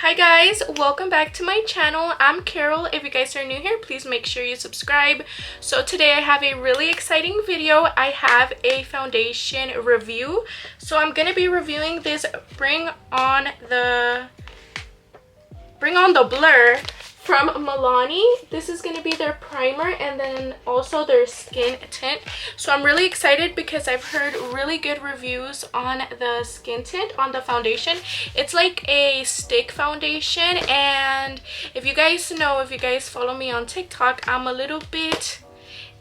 Hi guys, welcome back to my channel. I'm Carol. If you guys are new here, please make sure you subscribe. So today I have a really exciting video. I have a foundation review. So I'm gonna be reviewing this Bring On the Blur from Milani. This is going to be their primer and then also their skin tint. So I'm really excited because I've heard really good reviews on the skin tint, on the foundation. It's like a stick foundation, and if you guys know, if you guys follow me on TikTok, I'm a little bit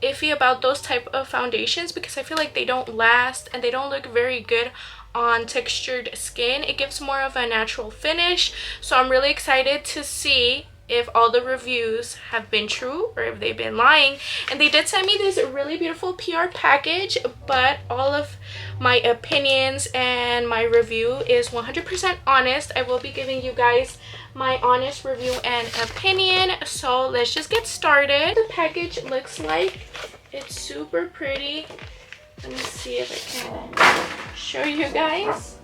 iffy about those type of foundations because I feel like they don't last and they don't look very good on textured skin. It gives more of a natural finish. So I'm really excited to see if all the reviews have been true or if they've been lying. And they did send me this really beautiful PR package, but all of my opinions and my review is 100% honest. I will be giving you guys my honest review and opinion. So let's just get started. The package looks like, it's super pretty. Let me see if I can show you guys.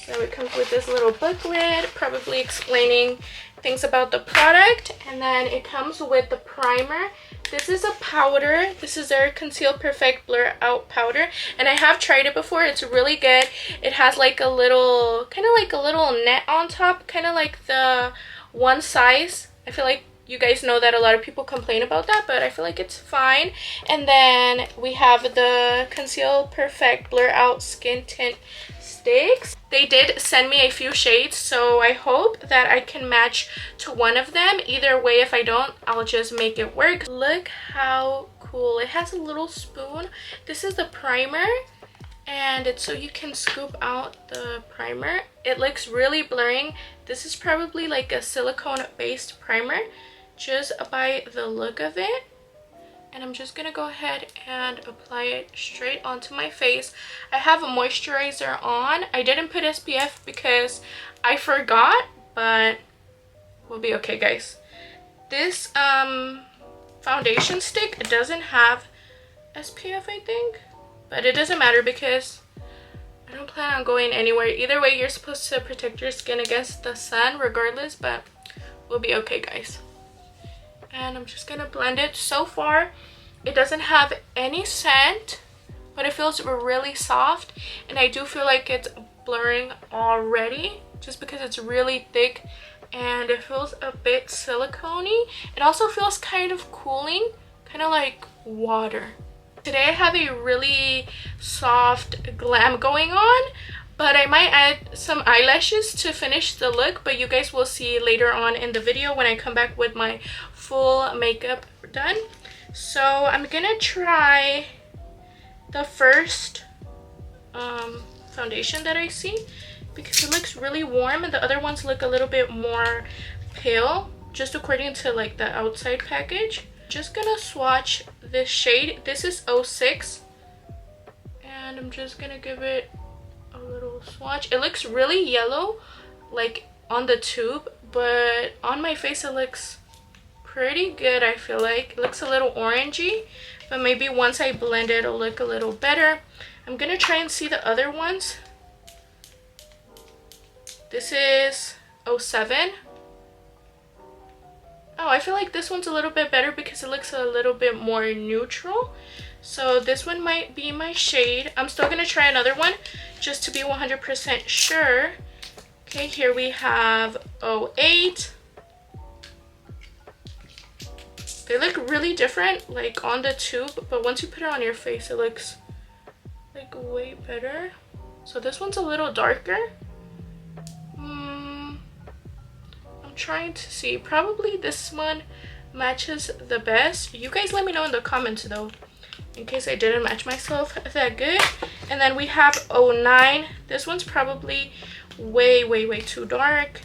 So it comes with this little booklet, probably explaining things about the product, and then it comes with the primer. This is a powder. This is their Conceal Perfect Blur Out powder, and I have tried it before. It's really good. It has like a little, kind of like a little net on top, kind of like the One Size. I feel like you guys know that a lot of people complain about that, but I feel like it's fine. And then we have the Conceal Perfect Blur Out Skin Tint sticks. They did send me a few shades, so I hope that I can match to one of them. Either way, if I don't, I'll just make it work. Look how cool. It has a little spoon. This is the primer, and it's so you can scoop out the primer. It looks really blurring. This is probably like a silicone based primer just by the look of it. And I'm just gonna go ahead and apply it straight onto my face. I have a moisturizer on. I didn't put SPF because I forgot, but we'll be okay, guys. This foundation stick doesn't have SPF, I think, but it doesn't matter because I don't plan on going anywhere. Either way, you're supposed to protect your skin against the sun regardless, but we'll be okay, guys. And I'm just gonna blend it. So far it doesn't have any scent, but it feels really soft, and I do feel like it's blurring already just because it's really thick and it feels a bit silicone-y. It also feels kind of cooling, kind of like water. Today I have a really soft glam going on, but I might add some eyelashes to finish the look, but you guys will see later on in the video when I come back with my full makeup done. So I'm gonna try the first foundation that I see because it looks really warm and the other ones look a little bit more pale, just according to like the outside package. Just gonna swatch this shade. This is 06, and I'm just gonna give it a little swatch. It looks really yellow like on the tube, but on my face it looks pretty good. I feel like it looks a little orangey, but maybe once I blend it, it'll look a little better. I'm gonna try and see the other ones. This is 07. Oh, I feel like this one's a little bit better because it looks a little bit more neutral. So this one might be my shade. I'm still gonna try another one just to be 100% sure. Okay, here we have 08. They look really different like on the tube, but once you put it on your face it looks like way better. So this one's a little darker. I'm trying to see. Probably this one matches the best. You guys let me know in the comments though, in case I didn't match myself that good. And then we have 09. This one's probably way too dark,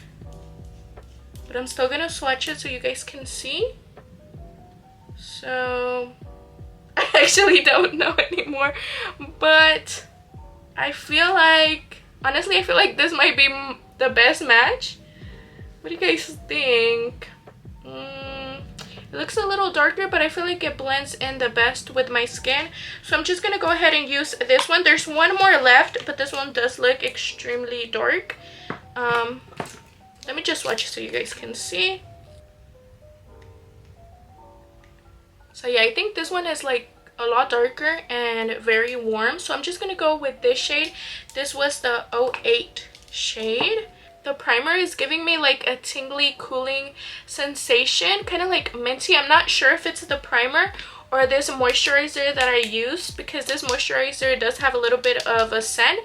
but I'm still gonna swatch it so you guys can see. So I actually don't know anymore, but I feel like, honestly, I feel like this might be the best match. What do you guys think? It looks a little darker, but I feel like it blends in the best with my skin. So I'm just gonna go ahead and use this one. There's one more left, but this one does look extremely dark. Let me just swatch so you guys can see. So yeah, I think this one is like a lot darker and very warm. So I'm just going to go with this shade. This was the 08 shade. The primer is giving me like a tingly, cooling sensation, kind of like minty. I'm not sure if it's the primer or this moisturizer that I used, because this moisturizer does have a little bit of a scent,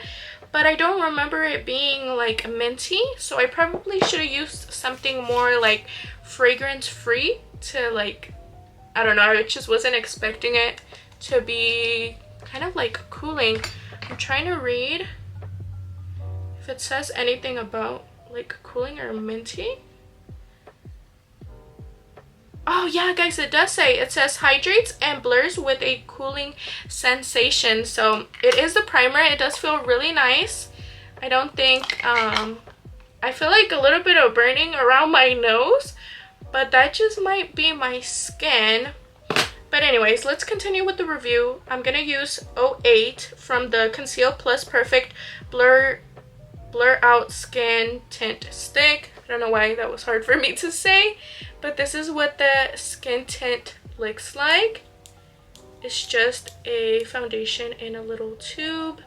but I don't remember it being like minty. So I probably should have used something more like fragrance free to like, I don't know, I just wasn't expecting it to be kind of like cooling. I'm trying to read if it says anything about like cooling or minty. Oh yeah, guys, it does say, it says hydrates and blurs with a cooling sensation. So it is the primer. It does feel really nice. I don't think I feel like a little bit of burning around my nose, but that just might be my skin. But anyways, let's continue with the review. I'm gonna use 08 from the Conceal Plus Perfect Blur Out Skin Tint Stick. I don't know why that was hard for me to say, but this is what the skin tint looks like. It's just a foundation in a little tube,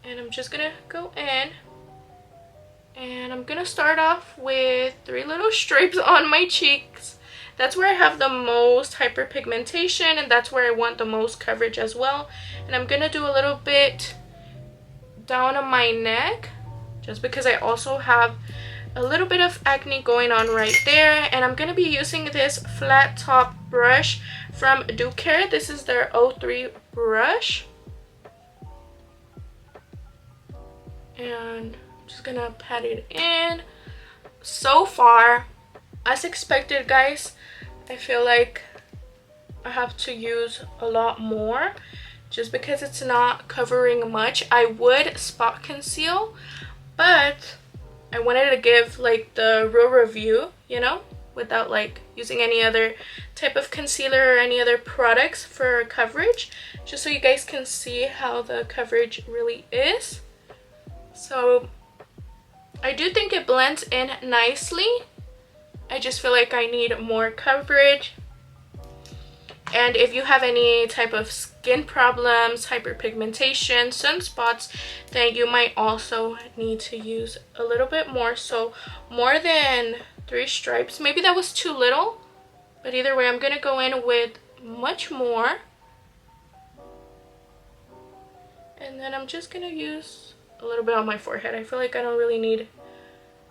and I'm just gonna go in, and I'm gonna start off with 3 little stripes on my cheeks. That's where I have the most hyperpigmentation, and that's where I want the most coverage as well. And I'm gonna do a little bit down on my neck, just because I also have a little bit of acne going on right there. And I'm going to be using this flat top brush from Care. This is their 03 brush. And I'm just going to pat it in. So far, as expected, guys, I feel like I have to use a lot more just because it's not covering much. I would spot conceal, but I wanted to give like the real review, you know, without like using any other type of concealer or any other products for coverage, just so you guys can see how the coverage really is. So I do think it blends in nicely. I just feel like I need more coverage. And if you have any type of skin problems, hyperpigmentation, sunspots, then you might also need to use a little bit more. So more than 3 stripes. Maybe that was too little, but either way, I'm going to go in with much more. And then I'm just going to use a little bit on my forehead. I feel like I don't really need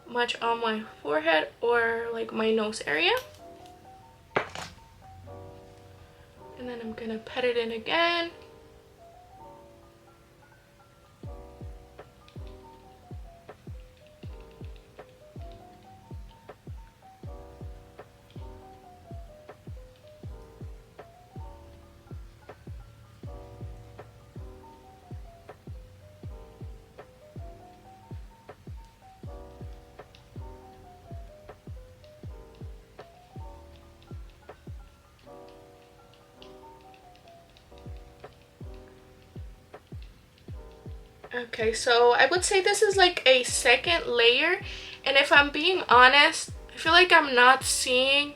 much on my forehead or like my nose area. And then I'm gonna pat it in again. Okay, so I would say this is like a second layer, and if I'm being honest, I feel like I'm not seeing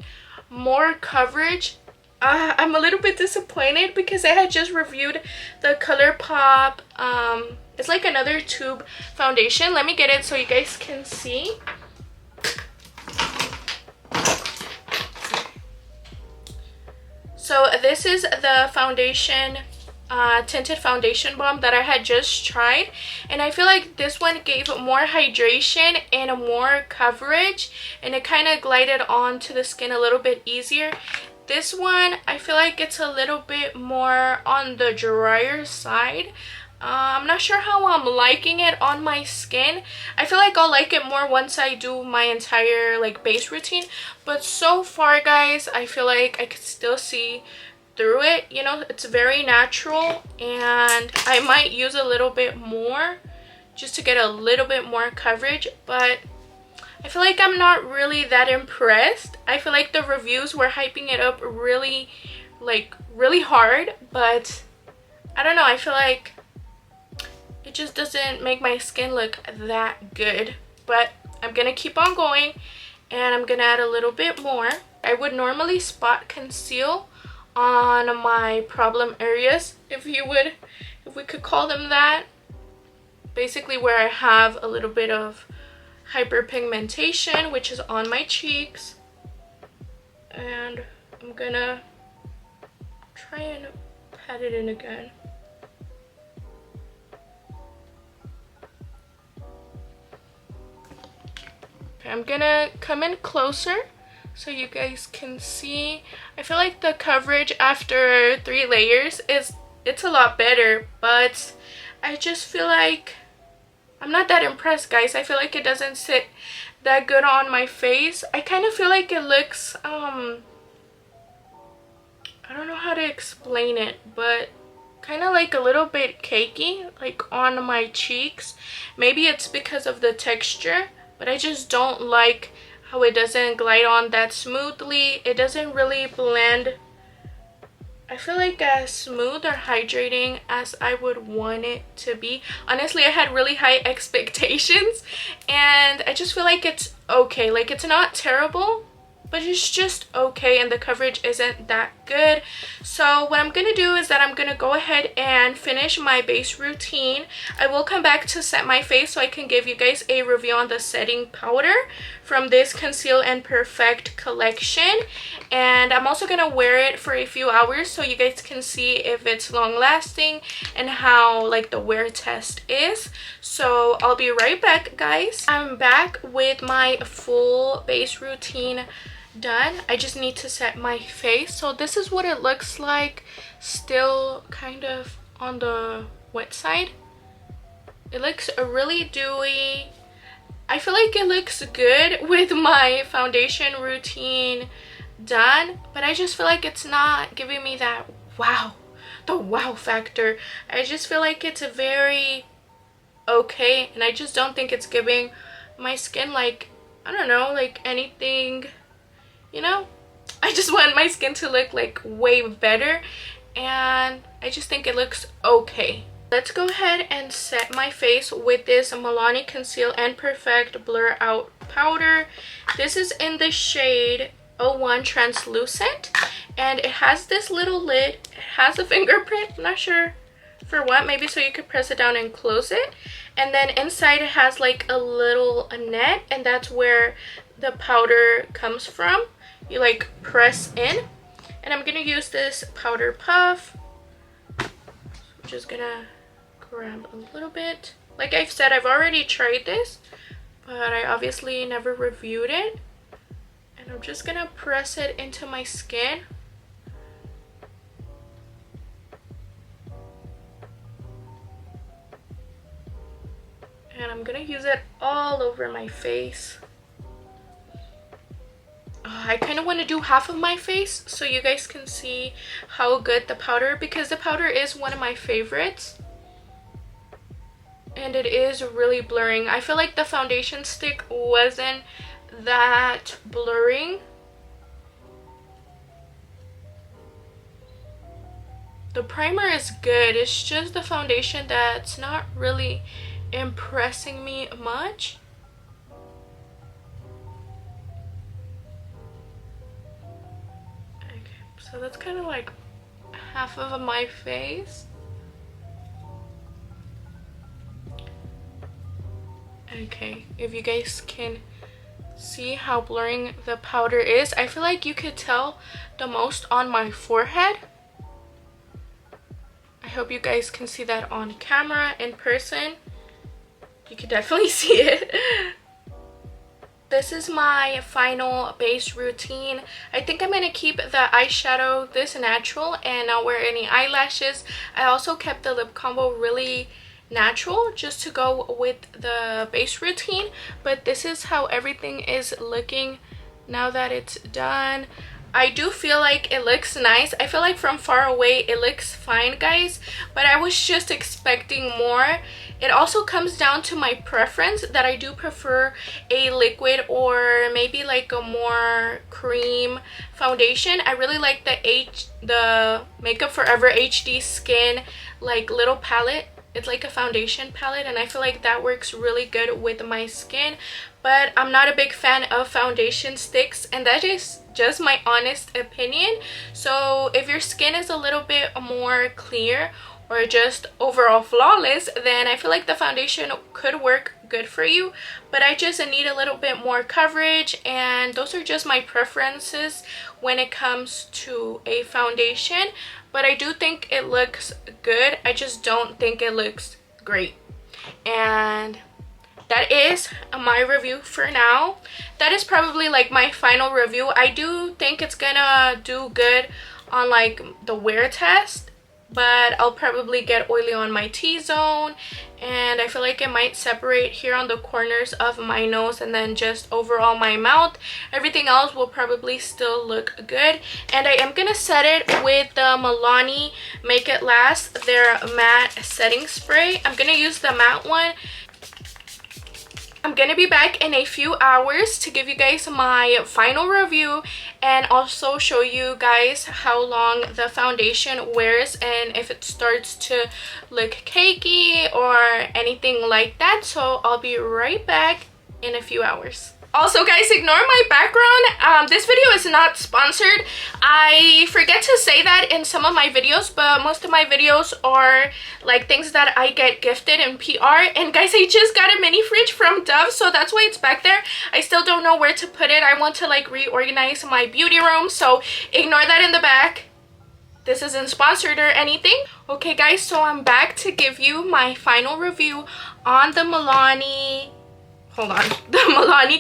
more coverage. I'm a little bit disappointed because I had just reviewed the ColourPop. It's like another tube foundation. Let me get it so you guys can see. So this is the foundation, tinted foundation balm that I had just tried, and I feel like this one gave more hydration and more coverage, and it kind of glided onto the skin a little bit easier. This one, I feel like it's a little bit more on the drier side. I'm not sure how I'm liking it on my skin. I feel like I'll like it more once I do my entire like base routine, but so far, guys, I feel like I could still see through it. You know, it's very natural, and I might use a little bit more just to get a little bit more coverage, but I feel like I'm not really that impressed. I feel like the reviews were hyping it up really hard, but I don't know, I feel like it just doesn't make my skin look that good. But I'm gonna keep on going, and I'm gonna add a little bit more. I would normally spot conceal on my problem areas, if we could call them that. Basically where I have a little bit of hyperpigmentation, which is on my cheeks. And I'm gonna try and pat it in again. Okay, I'm gonna come in closer so you guys can see. I feel like the coverage after 3 layers it's a lot better, but I just feel like I'm not that impressed, guys. I feel like it doesn't sit that good on my face. I kind of feel like it looks I don't know how to explain it, but kind of like a little bit cakey, like on my cheeks. Maybe it's because of the texture, but I just don't like how it doesn't glide on that smoothly. It doesn't really blend, I feel like, as smooth or hydrating as I would want it to be. Honestly, I had really high expectations, and I just feel like it's okay. Like, it's not terrible, but it's just okay, and the coverage isn't that good. So what I'm gonna do is that I'm gonna go ahead and finish my base routine. I will come back to set my face so I can give you guys a review on the setting powder from this Conceal and Perfect collection, and I'm also gonna wear it for a few hours so you guys can see if it's long lasting and how like the wear test is. So I'll be right back, guys. I'm back with my full base routine done. I just need to set my face. So this is what it looks like, still kind of on the wet side. It looks really dewy. I feel like it looks good with my foundation routine done, but I just feel like it's not giving me that the wow factor. I just feel like it's a very okay, and I just don't think it's giving my skin, like, I don't know, like anything, you know. I just want my skin to look like way better, and I just think it looks okay. Let's go ahead and set my face with this Milani Conceal and Perfect Blur Out Powder. This is in the shade 01 Translucent, and it has this little lid. It has a fingerprint. I'm not sure for what, maybe so you could press it down and close it. And then inside it has like a little net, and that's where the powder comes from. You like press in, and I'm gonna use this powder puff. I'm just gonna grab a little bit. Like I've said, I've already tried this, but I obviously never reviewed it, and I'm just gonna press it into my skin. And I'm gonna use it all over my face. I kind of want to do half of my face so you guys can see how good the powder, because the powder is one of my favorites, and it is really blurring. I feel like the foundation stick wasn't that blurring. The primer is good, it's just the foundation that's not really impressing me much. Okay, so that's kind of like half of my face. Okay, if you guys can see how blurring the powder is, I feel like you could tell the most on my forehead. I hope you guys can see that on camera. In person, you can definitely see it. This is my final base routine. I think I'm going to keep the eyeshadow this natural and not wear any eyelashes. I also kept the lip combo really natural just to go with the base routine, but this is how everything is looking now that it's done. I do feel like it looks nice. I feel like from far away it looks fine, guys, but I was just expecting more. It also comes down to my preference, that I do prefer a liquid or maybe like a more cream foundation. I really like the Makeup Forever HD Skin like little palette It's like a foundation palette, and I feel like that works really good with my skin. But I'm not a big fan of foundation sticks, and that is just my honest opinion. So if your skin is a little bit more clear or just overall flawless, then I feel like the foundation could work good for you. But I just need a little bit more coverage, and those are just my preferences when it comes to a foundation. But I do think it looks good. I just don't think it looks great. And that is my review for now. That is probably like my final review. I do think it's gonna do good on like the wear test, but I'll probably get oily on my T-zone, and I feel like it might separate here on the corners of my nose, and then just overall my mouth. Everything else will probably still look good. And I am gonna set it with the Milani Make It Last, their matte setting spray. I'm gonna use the matte one. I'm gonna be back in a few hours to give you guys my final review and also show you guys how long the foundation wears and if it starts to look cakey or anything like that. So I'll be right back in a few hours. Also guys, ignore my background. This video is not sponsored. I forget to say that in some of my videos, but most of my videos are like things that I get gifted in PR. And guys, I just got a mini fridge from Dove, so that's why it's back there. I still don't know where to put it. I want to like reorganize my beauty room, so ignore that in the back. This isn't sponsored or anything. Okay guys, so I'm back to give you my final review on the Milani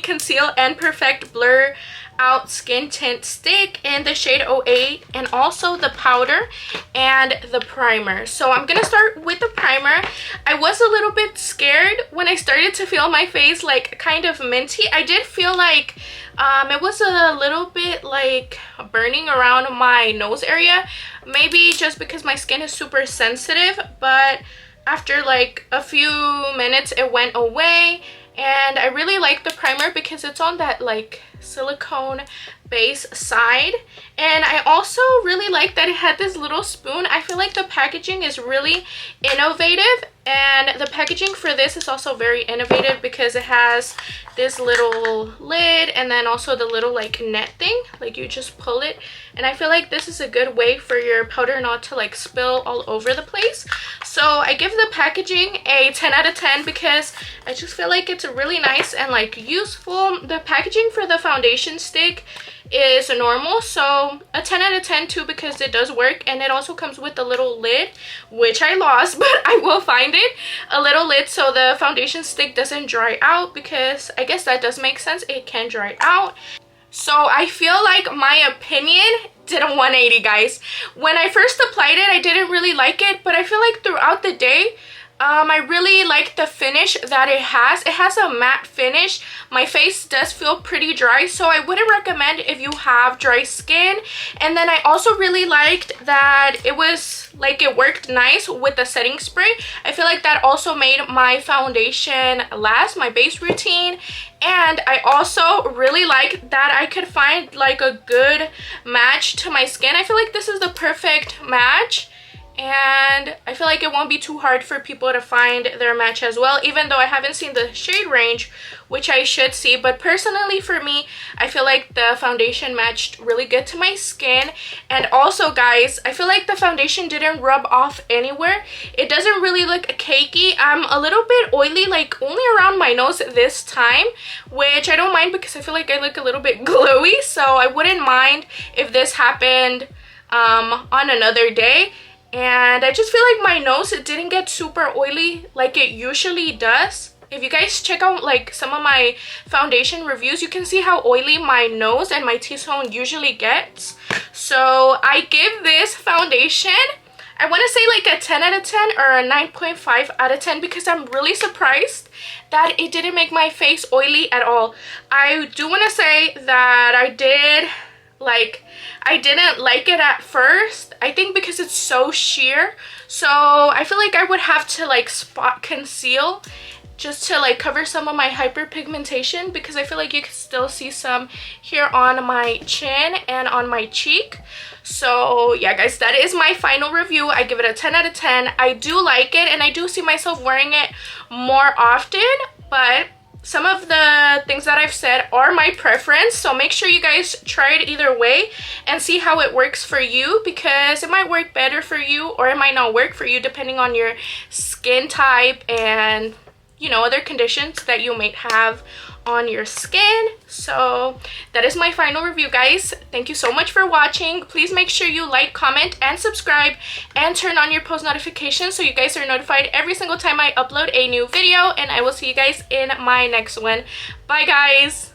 Conceal and Perfect Blur Out Skin Tint Stick in the shade 08, and also the powder and the primer. So I'm gonna start with the primer. I was a little bit scared when I started to feel my face like kind of minty. I did feel like it was a little bit like burning around my nose area, maybe just because my skin is super sensitive, but after like a few minutes it went away. And I really like the primer because it's on that like silicone base side, and I also really like that it had this little spoon. I feel like the packaging is really innovative, and the packaging for this is also very innovative because it has this little lid and then also the little like net thing, like you just pull it. And I feel like this is a good way for your powder not to like spill all over the place. So I give the packaging a 10 out of 10 because I just feel like it's really nice and like useful. The packaging for the foundation stick is normal, so a 10 out of 10 too because it does work. And it also comes with a little lid, which I lost, but I will find it. A little lid so the foundation stick doesn't dry out, because I guess that does make sense, it can dry out. So I feel like my opinion did a 180, guys. When I first applied it, I didn't really like it, but I feel like throughout the day, I really like the finish that it has. It has a matte finish. My face does feel pretty dry, so I wouldn't recommend if you have dry skin. And then I also really liked that it was like it worked nice with the setting spray. I feel like that also made my foundation last, my base routine. And I also really like that I could find like a good match to my skin. I feel like this is the perfect match. And I feel like it won't be too hard for people to find their match as well, even though I haven't seen the shade range, which I should see. But personally for me, I feel like the foundation matched really good to my skin. And also guys, I feel like the foundation didn't rub off anywhere. It doesn't really look cakey. I'm a little bit oily, like only around my nose this time, which I don't mind because I feel like I look a little bit glowy. So I wouldn't mind if this happened on another day. And I just feel like my nose, it didn't get super oily like it usually does. If you guys check out like some of my foundation reviews, you can see how oily my nose and my T-zone usually gets. So I give this foundation, I want to say like a 10 out of 10 or a 9.5 out of 10 because I'm really surprised that it didn't make my face oily at all. I do want to say that I didn't like it at first, I think because it's so sheer. So I feel like I would have to like spot conceal just to like cover some of my hyperpigmentation, because I feel like you can still see some here on my chin and on my cheek. So yeah guys, that is my final review. I give it a 10 out of 10. I do like it and I do see myself wearing it more often, but some of the things that I've said are my preference, so make sure you guys try it either way and see how it works for you, because it might work better for you or it might not work for you depending on your skin type and, you know, other conditions that you might have on your skin. So that is my final review guys. Thank you so much for watching. Please make sure you like, comment, and subscribe, and turn on your post notifications so you guys are notified every single time I upload a new video, and I will see you guys in my next one. Bye guys.